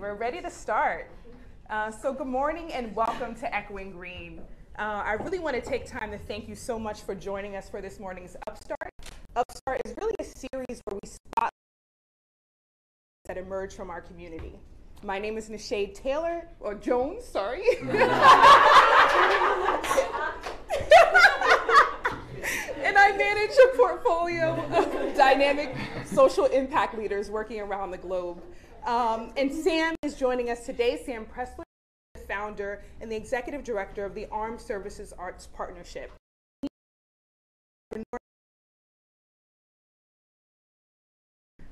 We're ready to start. So good morning and welcome to Echoing Green. I really want to take time to thank you so much for joining us for this morning's UpStart. UpStart is really a series where we spot that emerge from our community. My name is Nashade Taylor, or Jones, sorry. And I manage a portfolio of dynamic social impact leaders working around the globe. And Sam is joining us today. Sam Pressler, the founder and the executive director of the Armed Services Arts Partnership.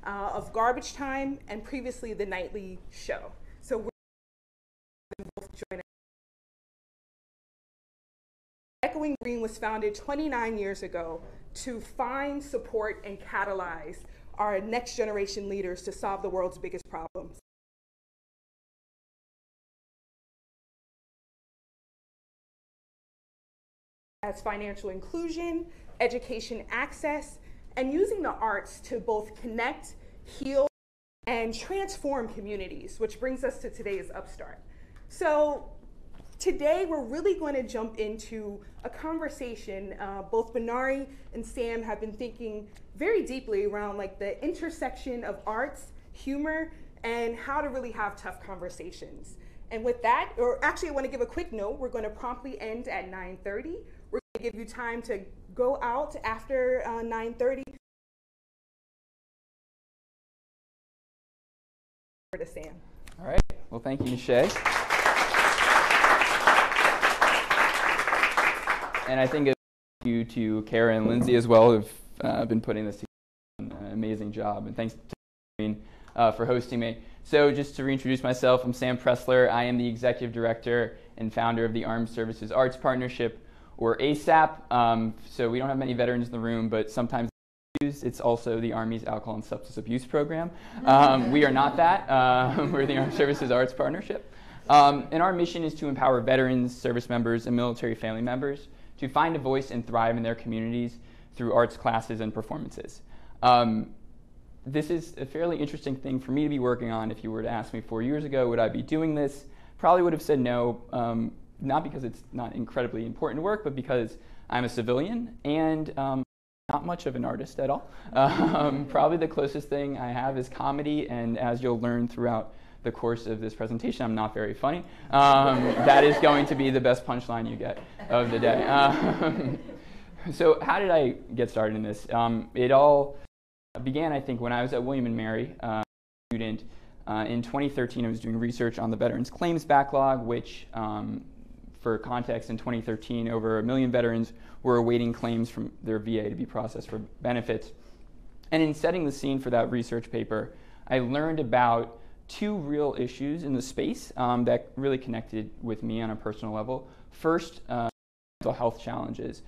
Of Garbage Time and previously the Nightly Show. So we're both joining. Echoing Green was founded 29 years ago to find, support, and catalyze our next generation leaders to solve the world's biggest problems. As financial inclusion, education access, and using the arts to both connect, heal, and transform communities, which brings us to today's UpStart. So today we're really going to jump into a conversation. Both Benari and Sam have been thinking very deeply around like the intersection of arts, humor, and how to really have tough conversations. And with that, or actually I want to give a quick note, we're going to promptly end at 9:30. We're going to give you time to go out after 9:30. To Sam. All right. Well, thank you, Nashade. And I think thank you to Kara and Lindsay as well, who've been putting this together. An amazing job. And thanks to Green for hosting me. So just to reintroduce myself, I'm Sam Pressler. I am the executive director and founder of the Armed Services Arts Partnership, or ASAP. So we don't have many veterans in the room, but sometimes it's also the Army's Alcohol and Substance Abuse Program. We are not that. We're the Armed Services Arts Partnership. And our mission is to empower veterans, service members, and military family members to find a voice and thrive in their communities through arts classes and performances. This is a fairly interesting thing for me to be working on. If you were to ask me 4 years ago, would I be doing this? Probably would have said no, not because it's not incredibly important work, but because I'm a civilian and not much of an artist at all. Probably the closest thing I have is comedy, and as you'll learn throughout the course of this presentation, I'm not very funny. That is going to be the best punchline you get of the day. So how did I get started in this? It all began, I think, when I was at William & Mary, student. In 2013, I was doing research on the Veterans Claims Backlog, which, for context, in 2013, over 1 million veterans were awaiting claims from their VA to be processed for benefits. And in setting the scene for that research paper, I learned about two real issues in the space that really connected with me on a personal level. First, mental health challenges,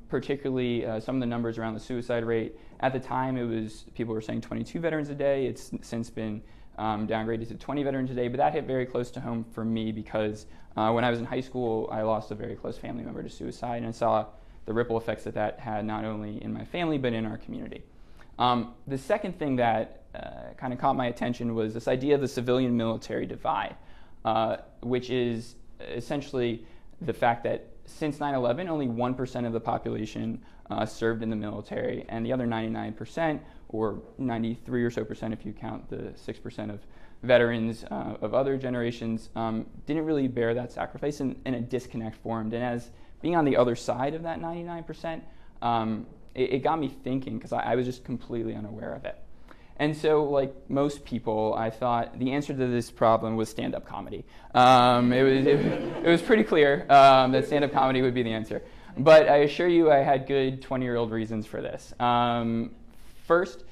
particularly some of the numbers around the suicide rate. At the time, people were saying 22 veterans a day. It's since been downgraded to 20 veterans a day, but that hit very close to home for me because when I was in high school, I lost a very close family member to suicide, and I saw the ripple effects that had not only in my family, but in our community. The second thing that kind of caught my attention was this idea of the civilian-military divide, which is essentially the fact that since 9/11, only 1% of the population served in the military, and the other 99%, or 93 or so percent if you count the 6% of veterans of other generations, didn't really bear that sacrifice, and a disconnect formed. And as being on the other side of that 99%, it got me thinking, because I was just completely unaware of it. And so, like most people, I thought the answer to this problem was stand-up comedy. It was pretty clear that stand-up comedy would be the answer. But I assure you I had good 20-year-old reasons for this. First,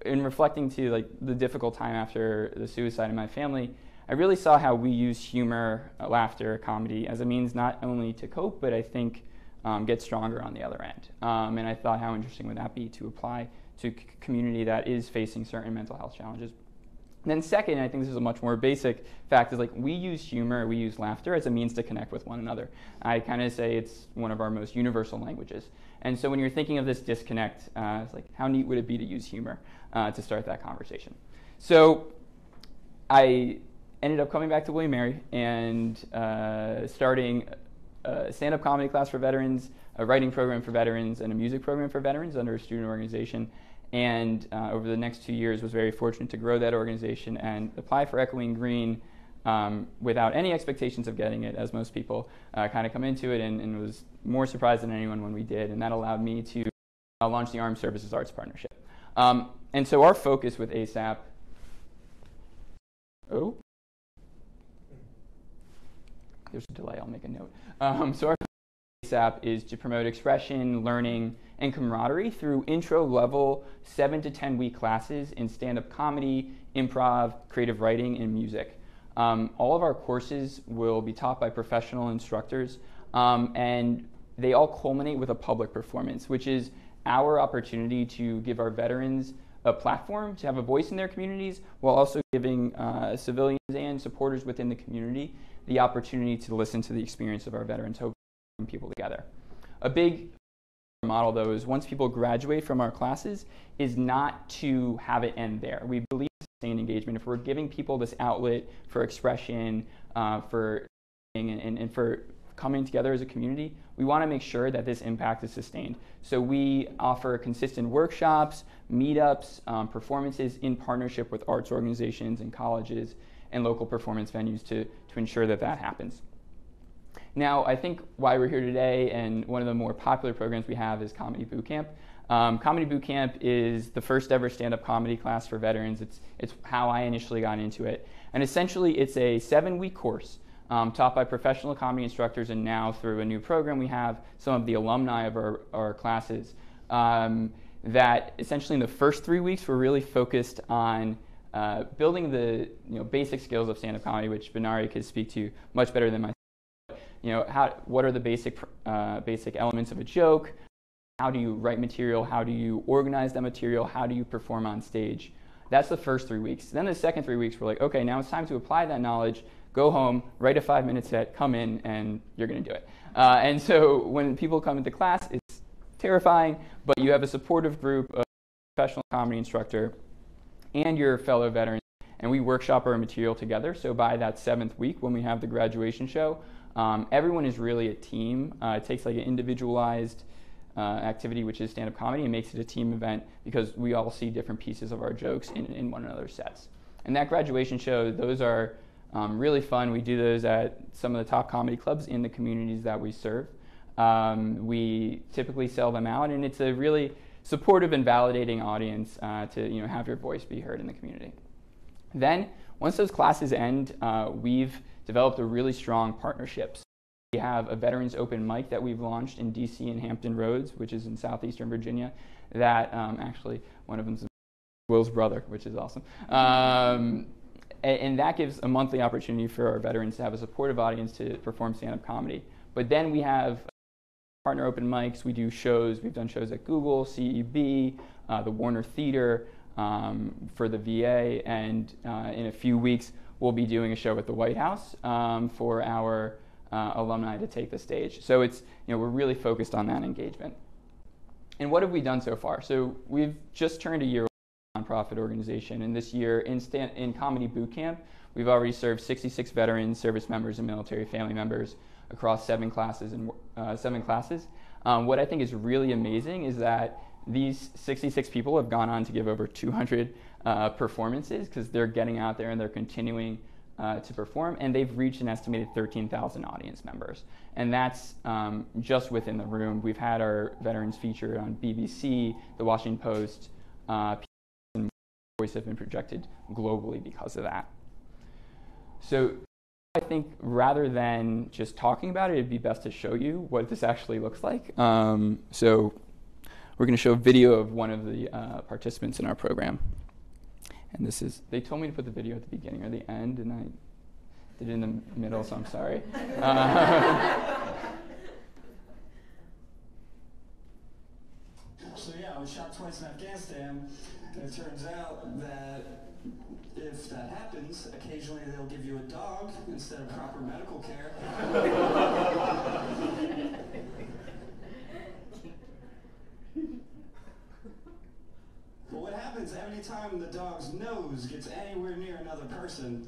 in reflecting to like the difficult time after the suicide in my family, I really saw how we use humor, laughter, comedy as a means not only to cope, but I think get stronger on the other end. And I thought, how interesting would that be to apply to a community that is facing certain mental health challenges. And then second, I think this is a much more basic fact, is like we use humor, we use laughter as a means to connect with one another. I kind of say it's one of our most universal languages. And so when you're thinking of this disconnect, it's like how neat would it be to use humor to start that conversation? So I ended up coming back to William & Mary and starting a stand-up comedy class for veterans, a writing program for veterans, and a music program for veterans under a student organization. And over the next 2 years was very fortunate to grow that organization and apply for Echoing Green without any expectations of getting it, as most people kind of come into it, and was more surprised than anyone when we did. And that allowed me to launch the Armed Services Arts Partnership. And so our focus with ASAP, there's a delay, I'll make a note. So our ASAP is to promote expression, learning, and camaraderie through intro-level 7 to 10 week classes in stand-up comedy, improv, creative writing, and music. All of our courses will be taught by professional instructors, and they all culminate with a public performance, which is our opportunity to give our veterans a platform to have a voice in their communities, while also giving civilians and supporters within the community the opportunity to listen to the experience of our veterans, hopefully bring people together. A big model, though, is once people graduate from our classes, is not to have it end there. We believe in sustained engagement. If we're giving people this outlet for expression, for and for coming together as a community, we want to make sure that this impact is sustained. So we offer consistent workshops, meetups, performances in partnership with arts organizations and colleges and local performance venues to ensure that that happens. Now, I think why we're here today, and one of the more popular programs we have, is Comedy Boot Camp. Comedy Boot Camp is the first ever stand-up comedy class for veterans. It's how I initially got into it. And essentially, it's a 7-week course taught by professional comedy instructors, and now through a new program we have some of the alumni of our classes that essentially in the first 3 weeks we're really focused on building the basic skills of stand-up comedy, which Benari could speak to much better than myself. What are the basic elements of a joke? How do you write material? How do you organize that material? How do you perform on stage? That's the first 3 weeks. Then the second 3 weeks, we're like, okay, now it's time to apply that knowledge. Go home, write a 5-minute set, come in, and you're going to do it. And so when people come into class, it's terrifying, but you have a supportive group of professional comedy instructor and your fellow veterans, and we workshop our material together. So by that 7th week, when we have the graduation show, everyone is really a team. It takes like an individualized activity, which is stand-up comedy, and makes it a team event because we all see different pieces of our jokes in one another's sets. And that graduation show, those are really fun. We do those at some of the top comedy clubs in the communities that we serve. We typically sell them out, and it's a really supportive and validating audience to have your voice be heard in the community. Then, once those classes end, we've developed a really strong partnership. We have a veterans open mic that we've launched in DC and Hampton Roads, which is in southeastern Virginia, that actually one of them's Will's brother, which is awesome. And that gives a monthly opportunity for our veterans to have a supportive audience to perform stand-up comedy. But then we have partner open mics. We do shows. We've done shows at Google, CEB, the Warner Theater, for the VA, and in a few weeks we'll be doing a show at the White House for our alumni to take the stage. So it's we're really focused on that engagement. And what have we done so far? So we've just turned a year nonprofit organization, and this year in Comedy Boot Camp we've already served 66 veterans, service members, and military family members across 7 classes. What I think is really amazing is that these 66 people have gone on to give over 200 performances, because they're getting out there and they're continuing to perform, and they've reached an estimated 13,000 audience members. And that's just within the room. We've had our veterans featured on BBC, The Washington Post, and Voice have been projected globally because of that. So I think rather than just talking about it, it'd be best to show you what this actually looks like. So we're going to show a video of one of the participants in our program. And this is, they told me to put the video at the beginning or the end, and I did it in the middle, so I'm sorry. So yeah, I was shot twice in Afghanistan, and it turns out that if that happens, occasionally they'll give you a dog instead of proper medical care. But what happens, time the dog's nose gets anywhere near another person,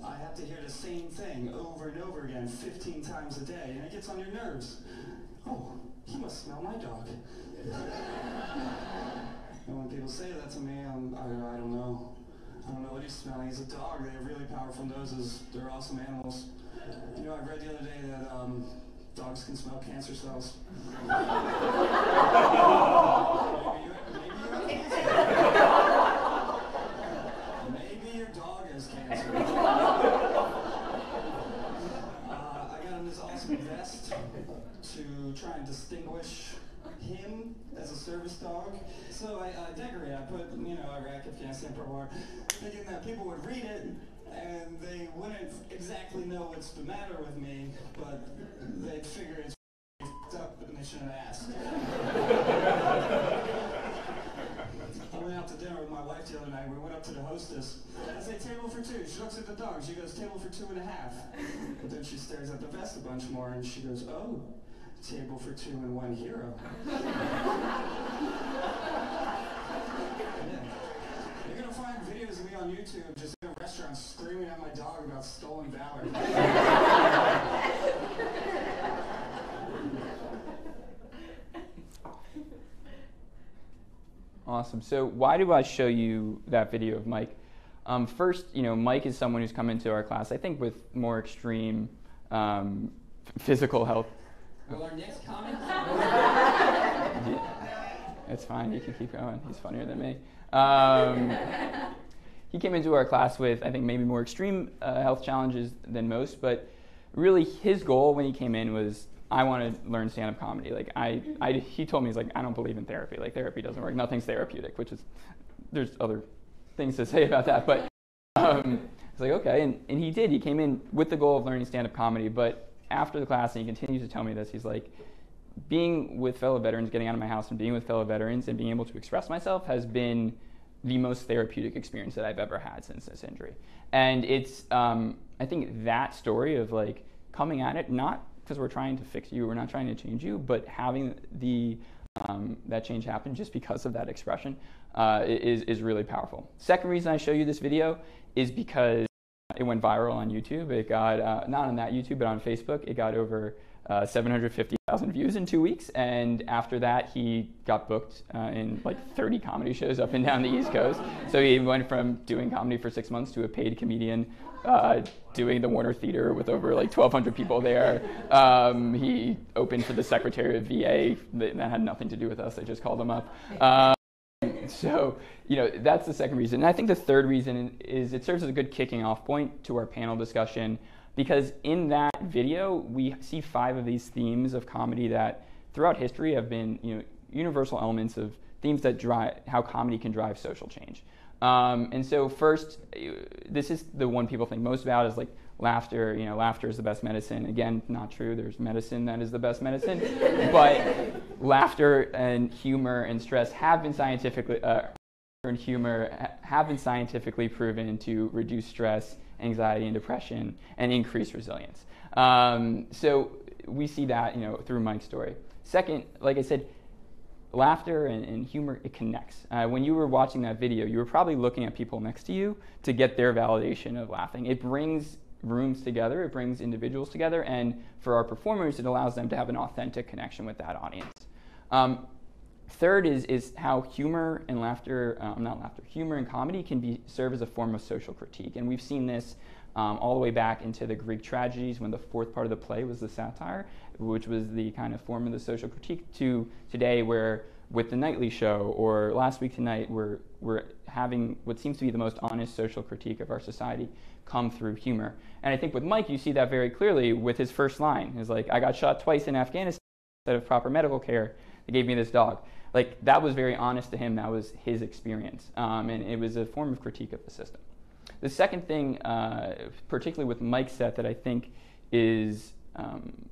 I have to hear the same thing over and over again 15 times a day, and it gets on your nerves. Oh, he must smell my dog. And when people say that to me, I don't know. I don't know what he's smelling. He's a dog. They have really powerful noses. They're awesome animals. You know, I read the other day that dogs can smell cancer cells. Maybe you have cancer. Maybe your dog has cancer. I got him this awesome vest to try and distinguish him as a service dog. So I decorated. I put, Iraq, Afghanistan, Pearl Harbor, thinking that people would read it and they wouldn't exactly know what's the matter with me, but they'd figure it's up and they shouldn't have asked. I went out to dinner with my wife the other night. We went up to the hostess. I say, table for two. She looks at the dog. She goes, table for 2.5. But then she stares at the vest a bunch more and she goes, oh, table for 2 and 1 hero. Yeah. You're going to find videos of me on YouTube just in a restaurant screaming at my dog about stolen valor. Awesome. So why do I show you that video of Mike? First, Mike is someone who's come into our class, I think, with more extreme physical health. Will our next comment? Yeah, it's fine. You can keep going. He's funnier than me. He came into our class with, I think, maybe more extreme health challenges than most, but really his goal when he came in was, I want to learn stand-up comedy. Like he told me, he's like, I don't believe in therapy. Like, therapy doesn't work. Nothing's therapeutic, which is, there's other things to say about that, but it's like, okay, and he did. He came in with the goal of learning stand-up comedy, but after the class, and he continues to tell me this, he's like, being with fellow veterans, getting out of my house and being with fellow veterans and being able to express myself has been the most therapeutic experience that I've ever had since this injury. And it's, I think that story of like coming at it, not because we're trying to fix you, we're not trying to change you, but having the that change happen just because of that expression is really powerful. Second reason I show you this video is because it went viral on YouTube. It got, not on that YouTube, but on Facebook, it got over 750,000 views in 2 weeks. And after that, he got booked in like 30 comedy shows up and down the East Coast. So he went from doing comedy for 6 months to a paid comedian, doing the Warner Theater with over like 1,200 people there. He opened for the Secretary of VA. That had nothing to do with us. I just called him up. So, that's the second reason. And I think the third reason is it serves as a good kicking off point to our panel discussion, because in that video, we see 5 of these themes of comedy that throughout history have been, universal elements of themes that drive how comedy can drive social change. And so first, this is the one people think most about is like laughter. Laughter is the best medicine. Again, not true. There's medicine that is the best medicine. But laughter and humor and stress have been scientifically proven to reduce stress, anxiety, and depression, and increase resilience. So we see that, through Mike's story. Second, like I said, laughter and humor, it connects. When you were watching that video, you were probably looking at people next to you to get their validation of laughing. It brings rooms together, it brings individuals together, and for our performers, it allows them to have an authentic connection with that audience. Third is how humor and humor and comedy can serve as a form of social critique. And we've seen this all the way back into the Greek tragedies when the fourth part of the play was the satire, which was the kind of form of the social critique, to today where with the nightly show or last week tonight we're having what seems to be the most honest social critique of our society come through humor. And I think with Mike you see that very clearly with his first line. He's like, I got shot twice in Afghanistan. Instead of proper medical care, they gave me this dog. Like, that was very honest to him. That was his experience. And it was a form of critique of the system. The second thing, particularly with Mike's set, that I think is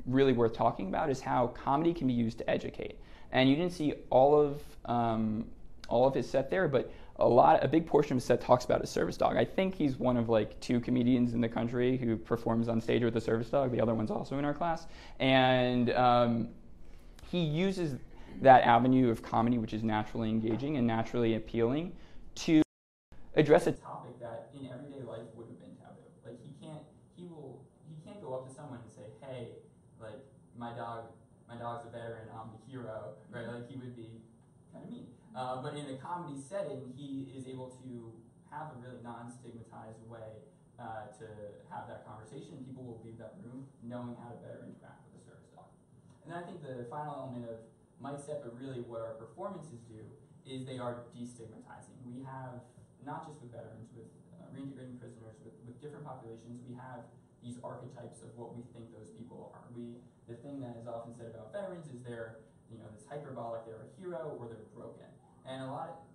really worth talking about is how comedy can be used to educate. And you didn't see all of his set there, but a big portion of his set talks about his service dog. I think he's one of like 2 comedians in the country who performs on stage with a service dog. The other one's also in our class. And he uses that avenue of comedy, which is naturally engaging and naturally appealing, to address a topic that in everyday life would have been taboo. Like he can't go up to someone and say, hey, like my dog's a veteran, I'm the hero, right? Like he would be kind of mean. But in a comedy setting, he is able to have a really non-stigmatized way to have that conversation. People will leave that room knowing how to better interact with a service dog. And then I think the final element of Mike said, but really what our performances do is they are destigmatizing. We have, not just with veterans, with reintegrating prisoners, with different populations, we have these archetypes of what we think those people are. The thing that is often said about veterans is they're, this hyperbolic, they're a hero or they're broken. And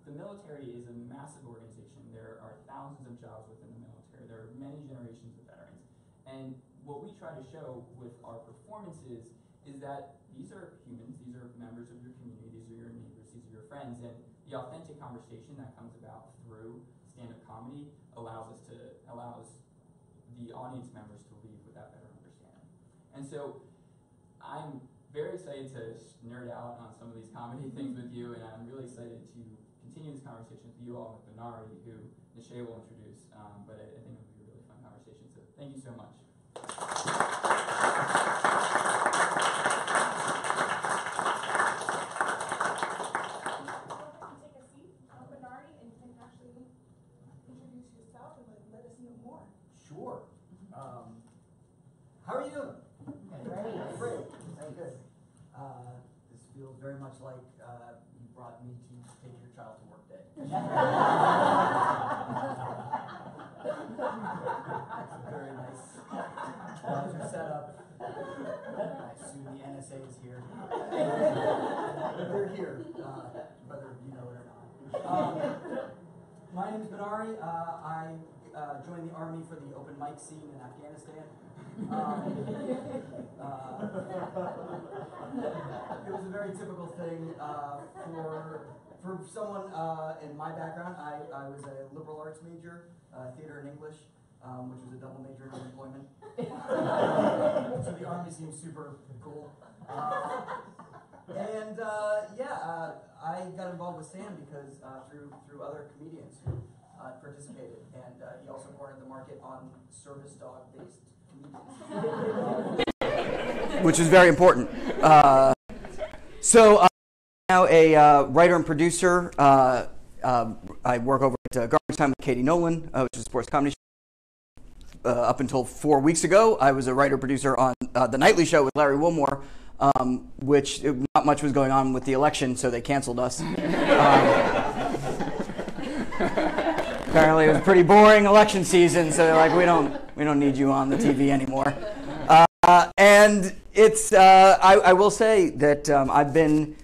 the military is a massive organization. There are thousands of jobs within the military. There are many generations of veterans. And what we try to show with our performances is that these are humans, these are members of your community, these are your neighbors, these are your friends, and the authentic conversation that comes about through stand-up comedy allows the audience members to leave with that better understanding. And so I'm very excited to nerd out on some of these comedy things with you, and I'm really excited to continue this conversation with you all, with Benari, who Nishay will introduce, but I think it'll be a really fun conversation, so thank you so much. Take a seat, Benari, and you can actually introduce yourself and let us know more. Sure. How are you doing? Great. Very good. This feels very much like you brought me to take your child to work day. Very nice. Your setup. I assume the NSA is here. They're here, whether you know it or not. My name is Benari. I joined the Army for the open mic scene in Afghanistan. It was a very typical thing for someone in my background. I was a liberal arts major, theater and English, which was a double major in unemployment. So the Army seemed super cool. I got involved with Sam because through other comedians who participated, and he also cornered the market on service dog-based comedians, which is very important. So I'm now a writer and producer. I work over at Garbage Time with Katie Nolan, which is a sports comedy show. Up until 4 weeks ago, I was a writer-producer on The Nightly Show with Larry Wilmore, which not much was going on with the election, so they canceled us. Apparently, it was a pretty boring election season, so they're like, we don't need you on the TV anymore. And it's I will say that I've been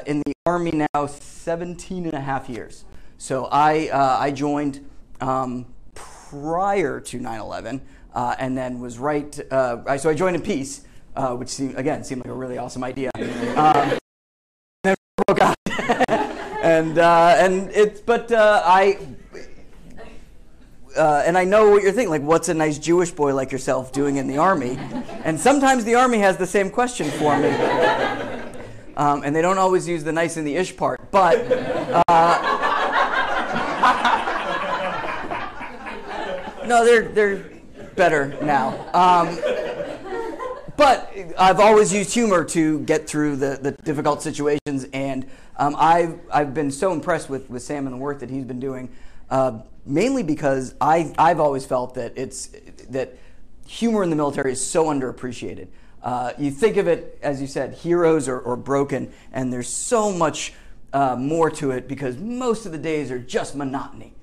in the Army now 17 and a half years. So I joined prior to 9/11, and then was so I joined in peace, which seemed like a really awesome idea. Then broke out, and I know what you're thinking, like, what's a nice Jewish boy like yourself doing in the Army? And sometimes the Army has the same question for me. And they don't always use the nice and the ish part, but no, they're better now. But I've always used humor to get through the difficult situations, and I've been so impressed with Sam and the work that he's been doing. Mainly because I've always felt that humor in the military is so underappreciated. You think of it, as you said, heroes or broken, and there's so much more to it because most of the days are just monotony.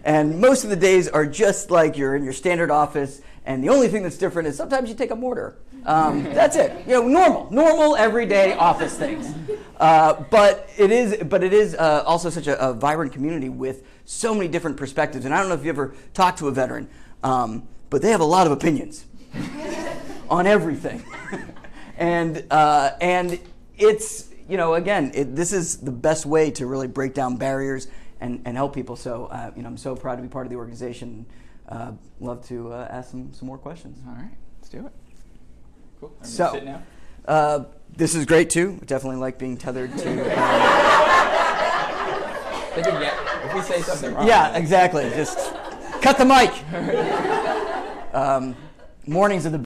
And most of the days are just like you're in your standard office, and the only thing that's different is sometimes you take a mortar. That's it. Normal everyday office things. But it is also such a vibrant community with so many different perspectives. And I don't know if you ever talked to a veteran, but they have a lot of opinions on everything. and it's this is the best way to really break down barriers and help people. So I'm so proud to be part of the organization. Love to ask some more questions. All right, let's do it. Cool. So, sit now. This is great too. Definitely like being tethered to. If we say something wrong. Yeah, exactly. Just cut the mic. Mornings are the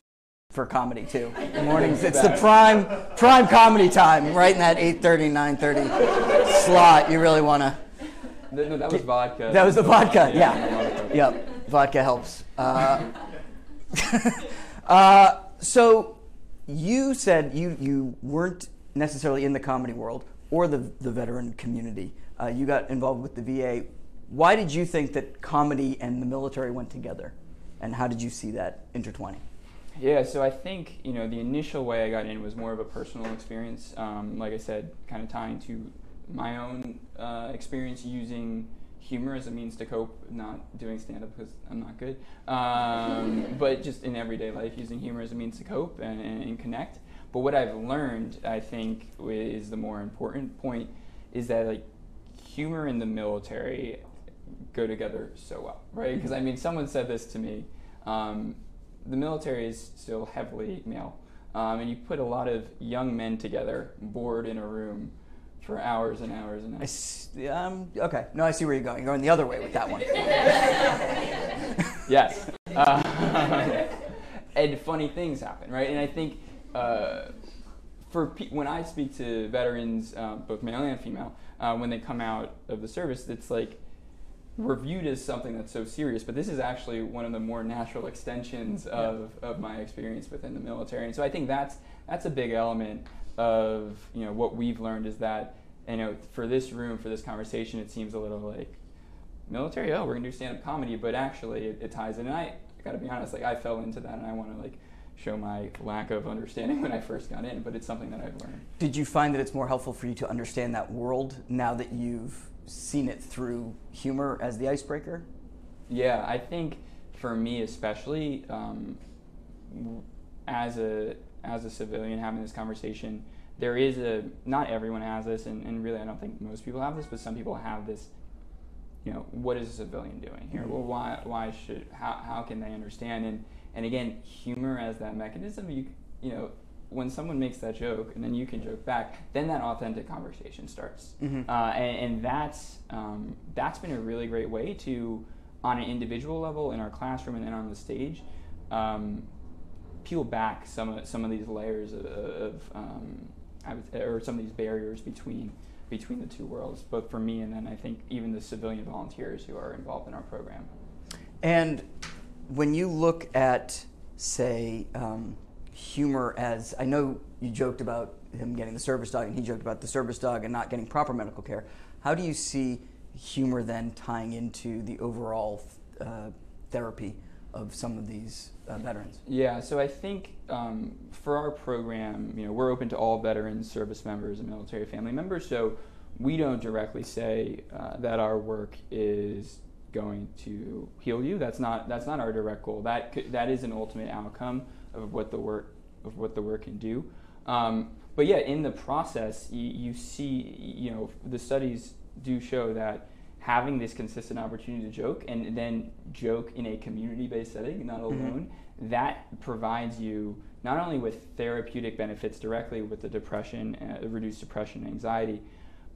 for comedy too. Mornings, it's the prime comedy time, right in that 8:30, 9:30 slot. You really want to. No, that was vodka. That was the vodka. Yeah. Yep. Vodka helps. So you said you weren't necessarily in the comedy world or the veteran community. You got involved with the VA. Why did you think that comedy and the military went together? And how did you see that intertwining? Yeah, so I think, the initial way I got in was more of a personal experience. Like I said, kind of tying to my own experience using humor as a means to cope, not doing stand-up because I'm not good, but just in everyday life, using humor as a means to cope and connect. But what I've learned, I think, is the more important point, is that like humor and the military go together so well, right? Because someone said this to me. The military is still heavily male, and you put a lot of young men together, bored in a room for hours and hours and hours. Okay, no, I see where you're going. You're going the other way with that one. Yes. And funny things happen, right? And I think when I speak to veterans, both male and female, when they come out of the service, it's like we're viewed as something that's so serious, but this is actually one of the more natural extensions of my experience within the military. And so I think that's a big element of what we've learned, is that for this room, for this conversation, it seems a little like military, we're gonna do stand-up comedy, but actually it ties in. And I gotta be honest, like I fell into that, and I want to like show my lack of understanding when I first got in, but it's something that I've learned. Did you find that it's more helpful for you to understand that world now that you've seen it through humor as the icebreaker? Yeah, I think for me especially, as a civilian having this conversation, there is not everyone has this, and really I don't think most people have this, but some people have this, what is a civilian doing here? Well, how can they understand? And again, humor as that mechanism, when someone makes that joke and then you can joke back, then that authentic conversation starts. Mm-hmm. And that's been a really great way to, on an individual level in our classroom and then on the stage, peel back some of these layers or some of these barriers between the two worlds, both for me and then I think even the civilian volunteers who are involved in our program. And when you look at, say, humor as, I know you joked about him getting the service dog and he joked about the service dog and not getting proper medical care. How do you see humor then tying into the overall therapy of some of these veterans? Yeah, so I think for our program, we're open to all veterans, service members, and military family members, so we don't directly say that our work is going to heal you. That's not our direct goal. That is an ultimate outcome of what the work can do. But yeah, in the process, you see, the studies do show that having this consistent opportunity to joke and then joke in a community-based setting, not alone, that provides you not only with therapeutic benefits directly with the depression, reduced depression and anxiety,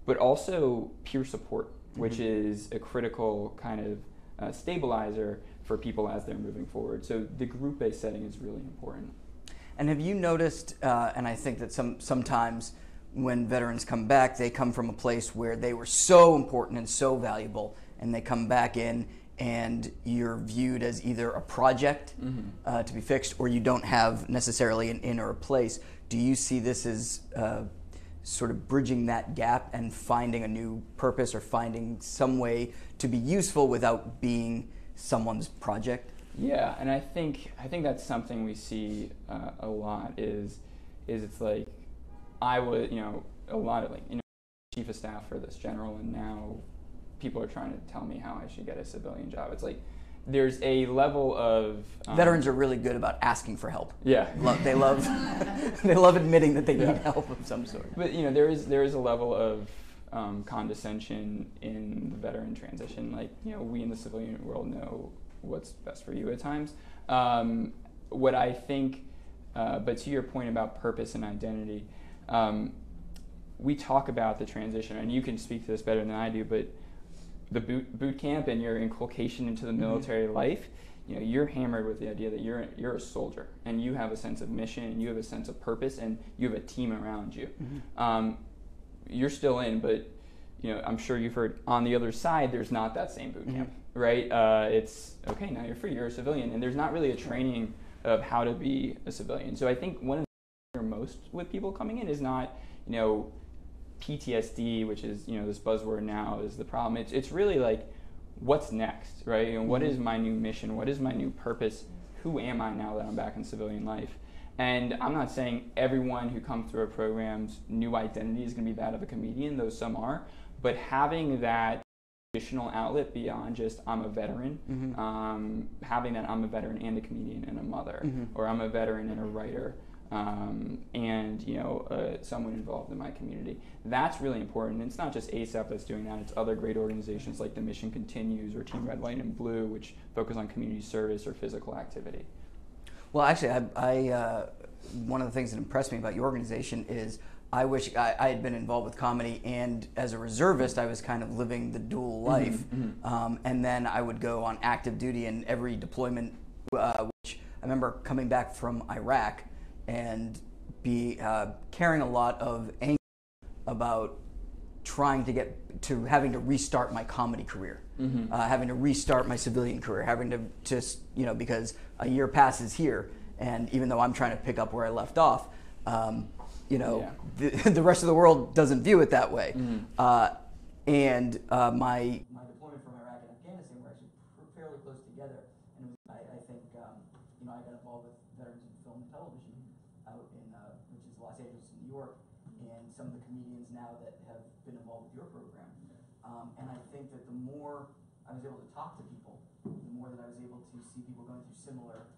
but also peer support, which is a critical kind of stabilizer for people as they're moving forward. So the group-based setting is really important. And have you noticed, and I think that sometimes when veterans come back, they come from a place where they were so important and so valuable, and they come back in and you're viewed as either a project to be fixed, or you don't have necessarily an in or a place. Do you see this as sort of bridging that gap and finding a new purpose or finding some way to be useful without being someone's project? Yeah, and I think that's something we see a lot is it's like I was, a lot of chief of staff for this general, and now people are trying to tell me how I should get a civilian job. It's like there's a level of veterans are really good about asking for help. Yeah, they love admitting that they need help of some sort. But there is a level of condescension in the veteran transition. Like we in the civilian world know what's best for you at times. What I think, but to your point about purpose and identity, we talk about the transition, and you can speak to this better than I do, but the boot camp and your inculcation into the military life, you're hammered with the idea that you're a soldier and you have a sense of mission and you have a sense of purpose and you have a team around you. You're still in, but I'm sure you've heard on the other side there's not that same boot camp, right? It's okay, now you're free, you're a civilian, and there's not really a training of how to be a civilian. So I think one of the things most with people coming in is not PTSD, which is this buzzword now is the problem. It's really like, what's next, right? What is my new mission? What is my new purpose? Who am I now that I'm back in civilian life? And I'm not saying everyone who comes through our program's new identity is going to be that of a comedian, though some are, but having that additional outlet beyond just I'm a veteran, having that I'm a veteran and a comedian and a mother, or I'm a veteran and a writer, and someone involved in my community. That's really important. And it's not just ASAP that's doing that. It's other great organizations like the Mission Continues or Team Red, White, and Blue, which focus on community service or physical activity. Well, actually, I one of the things that impressed me about your organization is I wish I had been involved with comedy, and as a reservist, I was kind of living the dual life. And then I would go on active duty in every deployment, which I remember coming back from Iraq and be carrying a lot of anger about trying to get to having to restart my comedy career, having to restart my civilian career, having to just, because a year passes here, and even though I'm trying to pick up where I left off, the rest of the world doesn't view it that way. And my deployment from Iraq and Afghanistan were actually fairly close together, and I think I got involved with Veterans in Film and Television out in which is Los Angeles and New York, and some of the comedians now that have been involved with your program. And I think that the more I was able to talk to people, the more that I was able to see people going through similar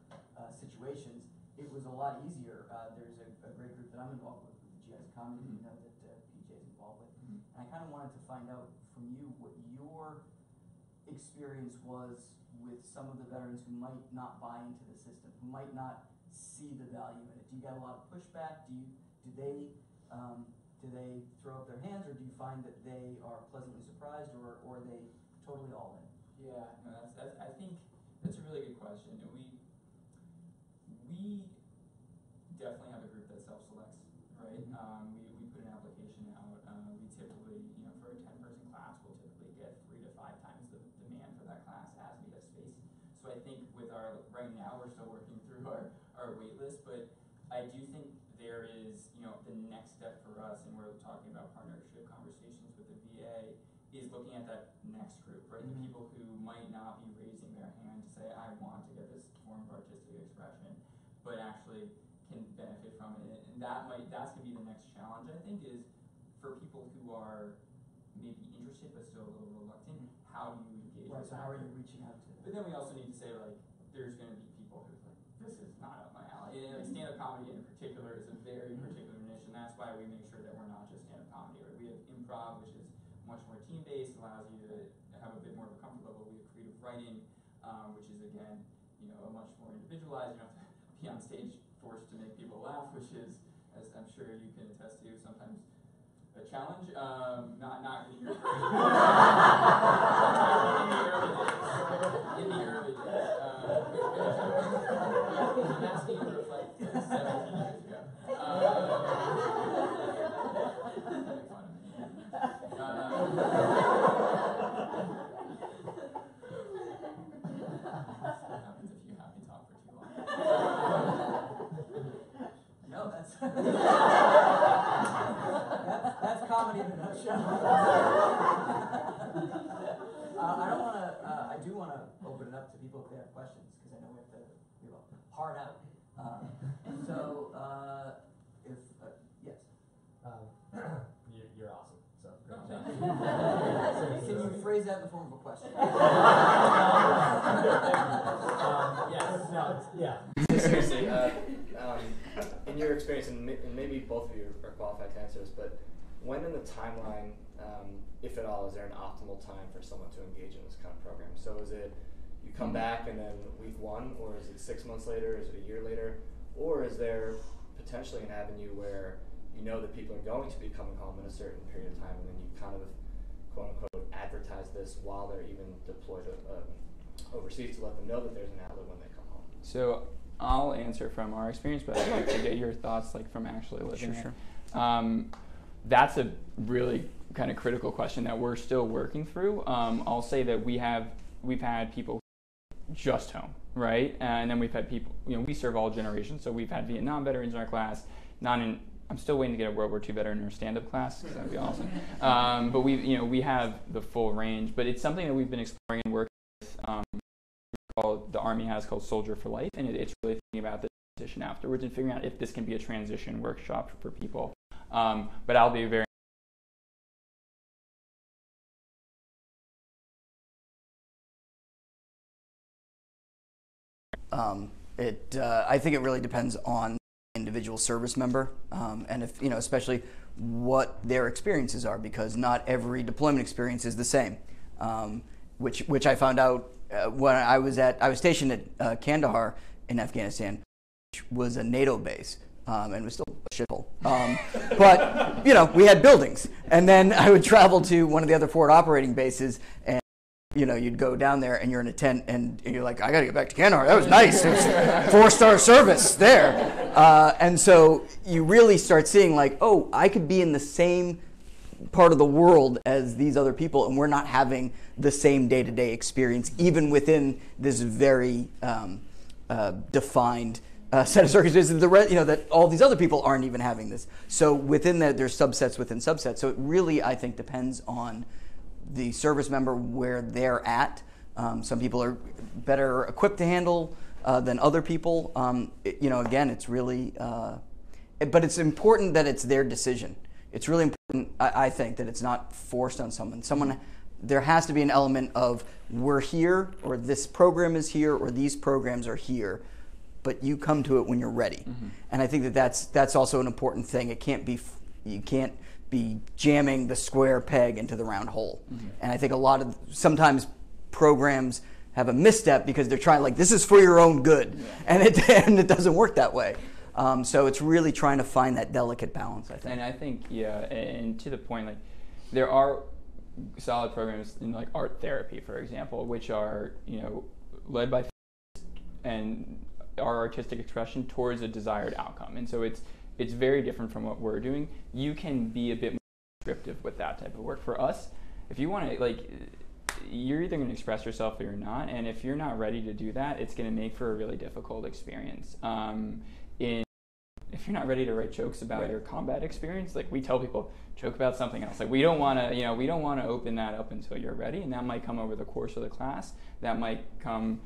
situations, it was a lot easier. There's a great group that I'm involved with the GI's Comedy, that PJ is involved with. And I kind of wanted to find out from you what your experience was with some of the veterans who might not buy into the system, who might not see the value in it. Do you get a lot of pushback? Do they throw up their hands, or do you find that they are pleasantly surprised, or are they totally all in? Yeah, no, I think that's a really good question. We definitely have a group that self-selects, right? We put an application out. We typically, for a 10-person class, we'll typically get 3 to 5 times the demand for that class as we have space. So I think with right now, we're still working through our wait list, but I do think there is, the next step for us, and we're talking about partnership conversations with the VA, is looking at that next group, right? The people who might not be raising their hand to say, I want to get this form of artistic expression, but actually can benefit from it. And that's going to be the next challenge, I think, is for people who are maybe interested but still a little reluctant, how do you engage with So how are you reaching out to them? But then we also need to say, there's going to be people who this is not up my alley. Stand-up comedy in particular is a very particular niche, and that's why we make sure that we're not just stand-up comedy. Right? We have improv, which is much more team-based, allows you to have a bit more of a comfort level. We have creative writing, which is, again, a much more individualized. You don't have to be on stage forced to make people laugh, which is, as I'm sure you can attest to, sometimes a challenge. Not in the early days. I'm asking you to reflect 17 years ago. Make fun of me. What happens if you happy talk for too long? No, that's comedy in a nutshell. I do want to open it up to people if they have questions, because I know we have a hard out. Yes. You're awesome. So great. Can you phrase that in the form of a question? Seriously, in your experience, and maybe both of you are qualified to answer this, but when in the timeline, if at all, is there an optimal time for someone to engage in this kind of program? So is it you come back and then week 1, or is it 6 months later, is it a year later, or is there potentially an avenue where that people are going to be coming home in a certain period of time, and then you kind of quote unquote advertise this while they're even deployed overseas to let them know that there's an outlet when they come home? So I'll answer from our experience, but I'd like to get your thoughts like from actually living Sure. That's a really kind of critical question that we're still working through. I'll say that we've had people just home, right? And then we've had people, we serve all generations. So we've had Vietnam veterans in our class, I'm still waiting to get a World War II veteran in our stand-up class, because that would be awesome. But we have the full range, but it's something that we've been exploring and working with. The Army has called Soldier for Life, and it's really thinking about the transition afterwards and figuring out if this can be a transition workshop for people. But I'll be very I think it really depends on the individual service member, and if especially what their experiences are, because not every deployment experience is the same. Which I found out when I was stationed at Kandahar in Afghanistan, which was a NATO base, and was still a shithole. But we had buildings, and then I would travel to one of the other forward operating bases, and you'd go down there and you're in a tent and you're like, I got to get back to Kandahar. That was nice. It was 4-star service there. And so you really start seeing like, oh, I could be in the same part of the world as these other people, and we're not having the same day-to-day experience, even within this very defined set of circumstances. That all these other people aren't even having this. So within that, there's subsets within subsets. So it really, I think, depends on the service member where they're at. Some people are better equipped to handle than other people. Again, it's really, but it's important that it's their decision. It's really important, I think, that it's not forced on someone. There has to be an element of we're here, or this program is here, or these programs are here, but you come to it when you're ready. Mm-hmm. And I think that's also an important thing. You can't be jamming the square peg into the round hole. Mm-hmm. And I think sometimes programs have a misstep because they're trying, like, this is for your own good. Yeah. And it doesn't work that way. So it's really trying to find that delicate balance, I think. And I think, and to the point, like, there are solid programs in like art therapy, for example, which are, led by and our artistic expression towards a desired outcome. And so it's very different from what we're doing. You can be a bit more descriptive with that type of work. For us, if you want to, like, you're either going to express yourself or you're not, and if you're not ready to do that, it's going to make for a really difficult experience. If you're not ready to write jokes about your combat experience, like, we tell people, joke about something else. Like, we don't want to open that up until you're ready, and that might come over the course of the class. That might come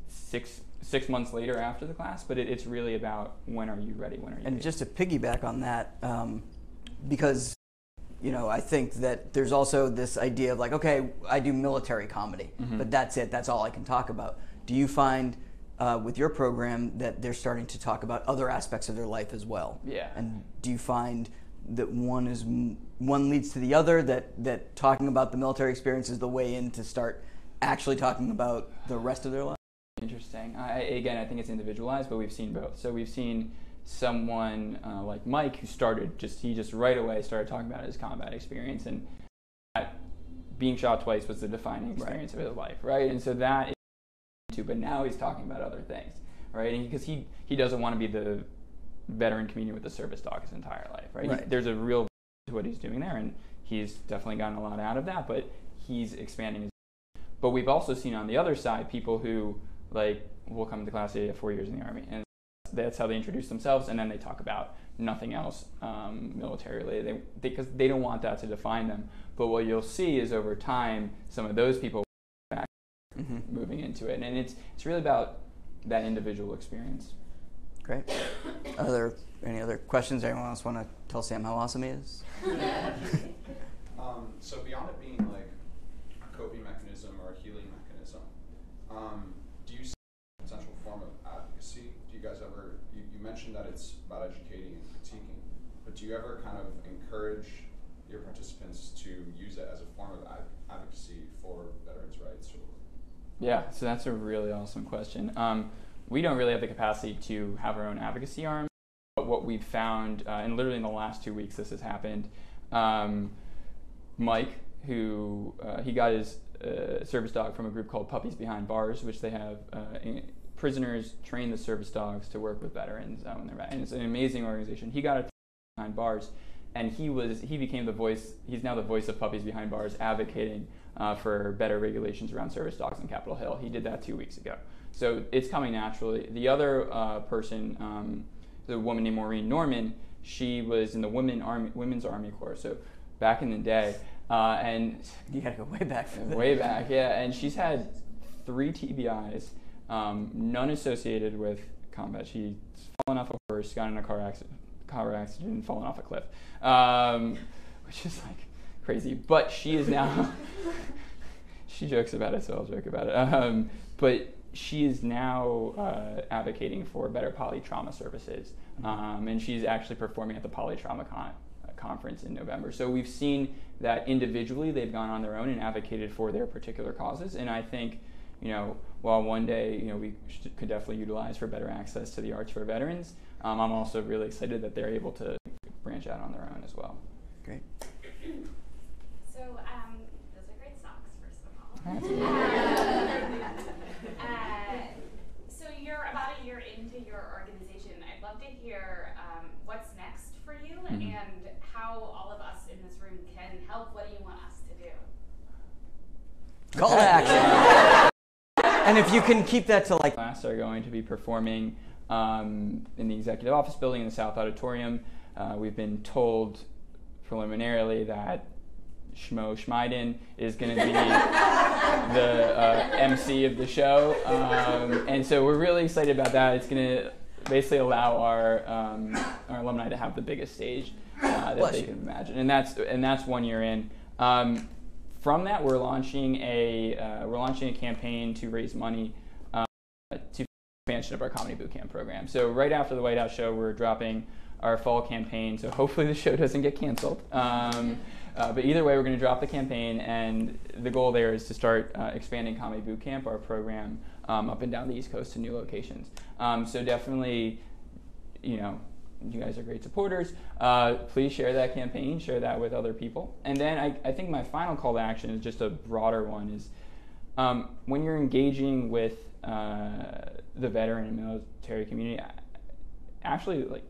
six months later after the class, but it's really about when are you ready, when are you ready. Just to piggyback on that, because I think that there's also this idea of like, okay, I do military comedy, mm-hmm. but that's it, that's all I can talk about. Do you find with your program that they're starting to talk about other aspects of their life as well? Yeah. And do you find that one leads to the other, that talking about the military experience is the way in to start actually talking about the rest of their life? Interesting. Again, I think it's individualized, but we've seen both. So we've seen someone like Mike who he just right away started talking about his combat experience, and being shot twice was the defining experience of his life, right? And so that is but now he's talking about other things, right? And because he doesn't want to be the veteran comedian with the service dog his entire life, right? There's a real to what he's doing there, and he's definitely gotten a lot out of that, but he's expanding his. But we've also seen on the other side people who, like, will come to class, they have 4 years in the Army, and that's how they introduce themselves, and then they talk about nothing else military related, because they don't want that to define them. But what you'll see is over time, some of those people back mm-hmm. moving into it, and it's really about that individual experience. Great. Are there any other questions? Anyone else want to tell Sam how awesome he is? So beyond it being like a coping mechanism or a healing mechanism, do you see a potential form of advocacy? Do you guys ever, you mentioned that it's about educating and critiquing, but do you ever kind of encourage your participants to use it as a form of advocacy for veterans' rights? Yeah, so that's a really awesome question. We don't really have the capacity to have our own advocacy arm, but what we've found, and literally in the last 2 weeks this has happened, Mike, who he got his service dog from a group called Puppies Behind Bars, which they have prisoners train the service dogs to work with veterans when they're back. And it's an amazing organization. He got it behind bars, and he became the voice. He's now the voice of Puppies Behind Bars, advocating for better regulations around service dogs on Capitol Hill. He did that 2 weeks ago. So it's coming naturally. The other person, the woman named Maureen Norman, she was in the Women's Army Corps. So back in the day, and you gotta go way back. Way back, yeah. And she's had 3 TBIs, none associated with combat. She's fallen off a horse, got in a car accident, and fallen off a cliff, which is like crazy. But she is now. She jokes about it, so I'll joke about it. But she is now advocating for better polytrauma services, and she's actually performing at the Polytrauma Conference in November. So we've seen that individually they've gone on their own and advocated for their particular causes, and I think, while one day we could definitely utilize for better access to the arts for veterans, I'm also really excited that they're able to branch out on their own as well. Great. So those are great socks, first of all. So you're about a year into your organization. I'd love to hear what's next for you and how all of us in this room can help. What do you want us to do? Call to action. And if you can keep that to like... Class are going to be performing in the Executive Office Building in the South Auditorium. We've been told preliminarily that Schmo Schmeiden is going to be the MC of the show, and so we're really excited about that. It's going to basically allow our alumni to have the biggest stage that they can imagine, and that's 1 year in. From that, we're launching a campaign to raise money to expansion of our comedy bootcamp program. So right after the White House show, we're dropping our fall campaign. So hopefully the show doesn't get canceled. But either way, we're going to drop the campaign, and the goal there is to start expanding Comedy Bootcamp, our program, up and down the East Coast to new locations. So definitely, you guys are great supporters. Please share that campaign, share that with other people. And then I think my final call to action is just a broader one, is when you're engaging with the veteran and military community, actually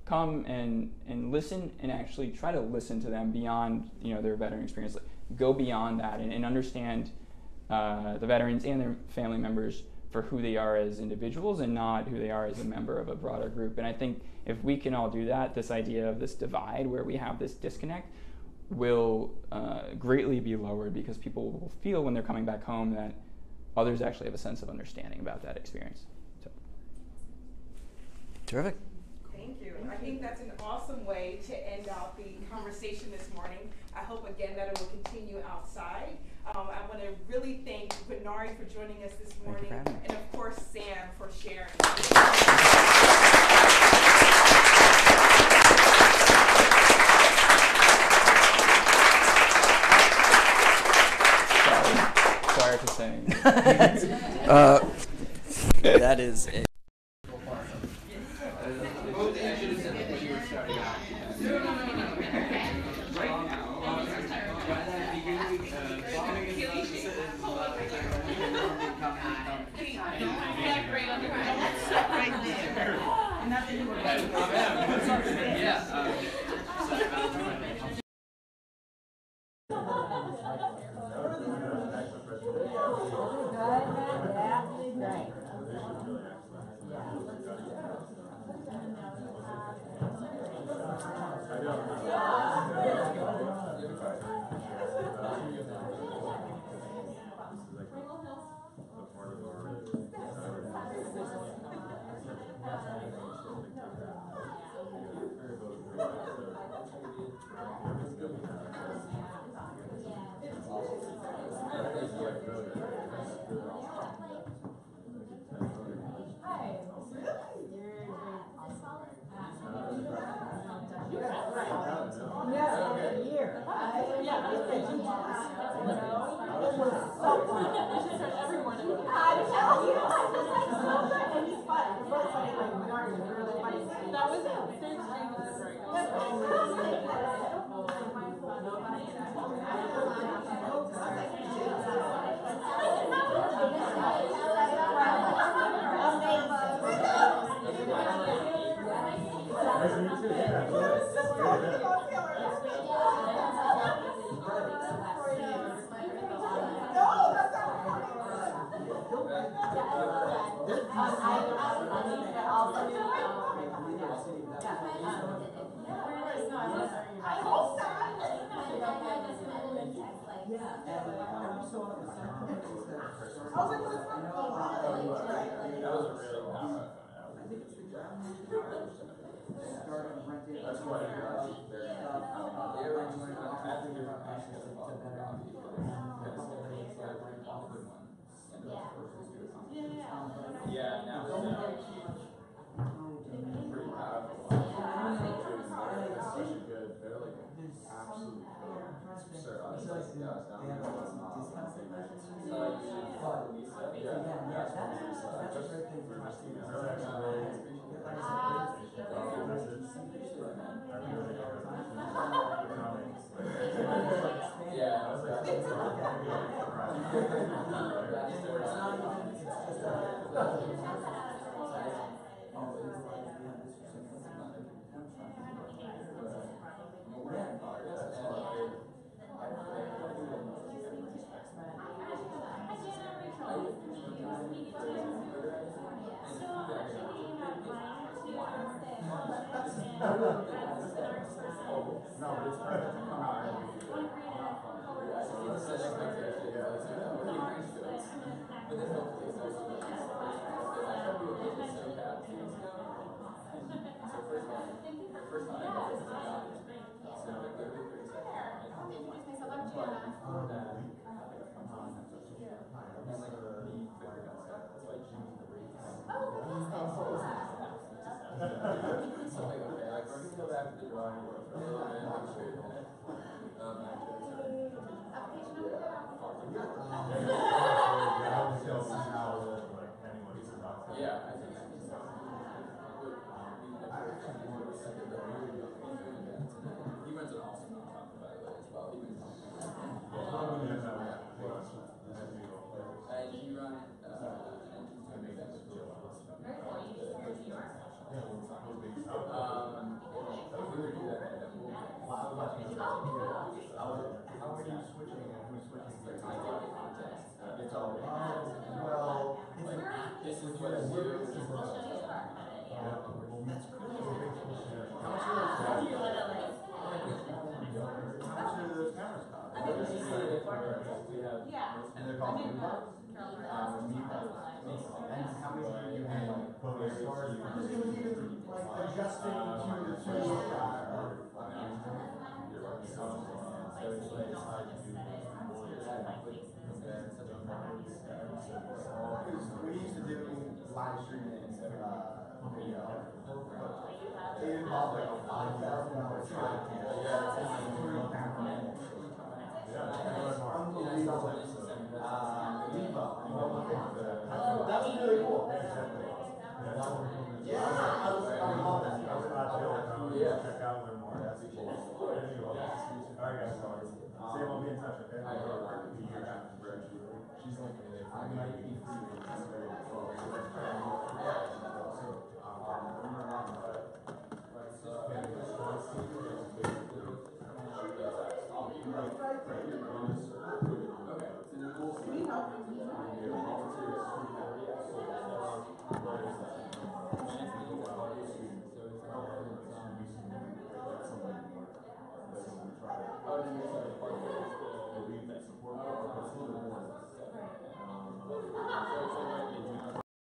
come and listen, and actually try to listen to them beyond their veteran experience. Go beyond that and understand the veterans and their family members for who they are as individuals and not who they are as a member of a broader group. And I think if we can all do that, this idea of this divide where we have this disconnect will greatly be lowered, because people will feel when they're coming back home that others actually have a sense of understanding about that experience. So. Terrific. Thank you. I think that's an awesome way to end out the conversation this morning. I hope again that it will continue outside. I want to really thank Benari for joining us this morning, and of course Sam for sharing. Sorry for saying. That is it. That was That was really cool.